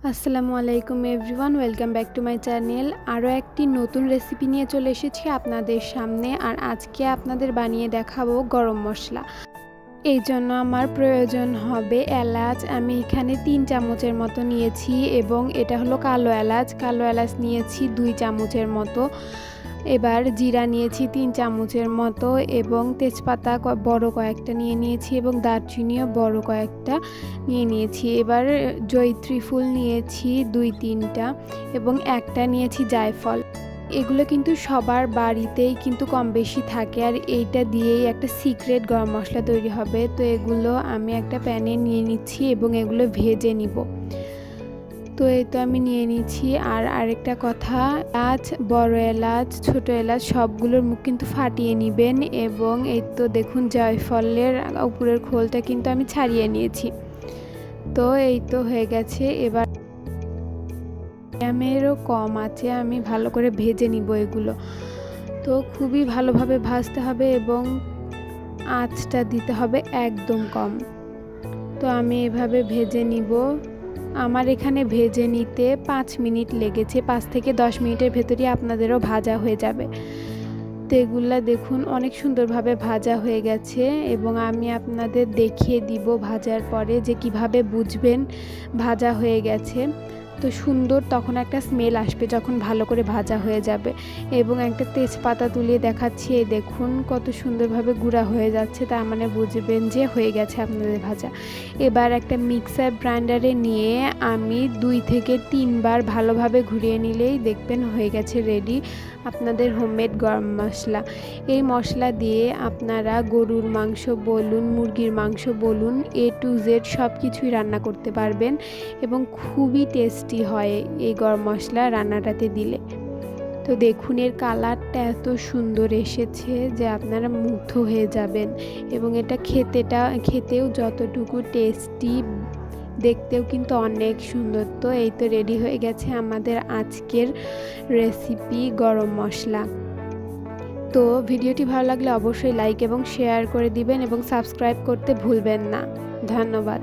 আসসালামু আলাইকুম everyone, welcome back to my channel. আরও একটি নতুন রেসিপি নিয়ে চলে এসেছি আপনাদের সামনে। আর আজকে আপনাদের বানিয়ে দেখাবো গরম মশলা। এই জন্য আমার প্রয়োজন হবে এলাচ। আমি এখানে 3 চামচের মতো নিয়েছি এবং এটা হলো কালো এলাচ। কালো এলাচ নিয়েছি 2 চামচের মতো। এবার জিরা নিয়েছি 3 চামচের মতো এবং তেজপাতা বড় কয়েকটা নিয়ে নিয়েছি এবং দারচিনিও বড় কয়েকটা নিয়ে নিয়েছি। এবার জয়িত্রী ফুল নিয়েছি 2-3টা এবং একটা নিয়েছি জায়ফল। এগুলো কিন্তু সবার বাড়িতেই কিন্তু কম বেশি থাকে, আর এইটা দিয়েই একটা সিক্রেট গরম মশলা তৈরি হবে। তো এগুলো আমি একটা প্যানে নিয়ে নিচ্ছি এবং এগুলো ভেজে নিব। তো এই তো আমি নিয়ে নিচ্ছি। আর আরেকটা কথা, এলাচ, বড় এলাচ, ছোট এলাচ সবগুলোর মুখ কিন্তু ফাটিয়ে নেবেন। এবং এই তো দেখুন জয়ফলের উপরের খোলটা কিন্তু আমি ছাড়িয়ে নিয়েছি। তো এই তো হয়ে গেছে। এবার গ্যাসেরও কম আছে, আমি ভালো করে ভেজে নিব এগুলো। তো খুবই ভালোভাবে ভাজতে হবে এবং আঁচটা দিতে হবে একদম কম। তো আমি এভাবে ভেজে নিব। আমার এখানে ভেজে নিতে 5 মিনিট লেগেছে। 5 থেকে 10 মিনিটের ভেতরেই আপনাদেরও ভাজা হয়ে যাবে। তো এগুলা দেখুন অনেক সুন্দরভাবে ভাজা হয়ে গেছে এবং আমি আপনাদের দেখিয়ে দিব ভাজার পরে যে কিভাবে বুঝবেন ভাজা হয়ে গেছে। তো সুন্দর তখন একটা স্মেল আসবে যখন ভালো করে ভাজা হয়ে যাবে। এবং একটা তেজপাতা তুলে দেখাচ্ছি, এই দেখুন কত সুন্দরভাবে গুঁড়া হয়ে যাচ্ছে, তার মানে বুঝবেন যে হয়ে গেছে আপনাদের ভাজা। এবার একটা মিক্সার গ্রাইন্ডারে নিয়ে আমি 2 থেকে 3 বার ভালোভাবে ঘুরিয়ে নিলেই দেখবেন হয়ে গেছে রেডি আপনাদের হোমমেড গরম মশলা। এই মশলা দিয়ে আপনারা গরুর মাংস বলুন, মুরগির মাংস বলুন, A to Z সব কিছুই রান্না করতে পারবেন এবং খুবই টেস্টি হয় এই গরম মশলা রান্নাটাতে দিলে। তো দেখুন এর কালারটা এত সুন্দর এসেছে যে আপনারা মুগ্ধ হয়ে যাবেন এবং এটা খেতেও যতটুকু টেস্টি, দেখতেও কিন্তু অনেক সুন্দর। তো এই তো রেডি হয়ে গেছে আমাদের আজকের রেসিপি গরম মশলা। তো ভিডিওটি ভালো লাগলে অবশ্যই লাইক এবং শেয়ার করে দিবেন এবং সাবস্ক্রাইব করতে ভুলবেন না। ধন্যবাদ।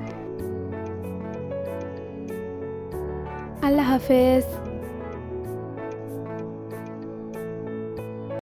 আল্লাহ হাফেজ।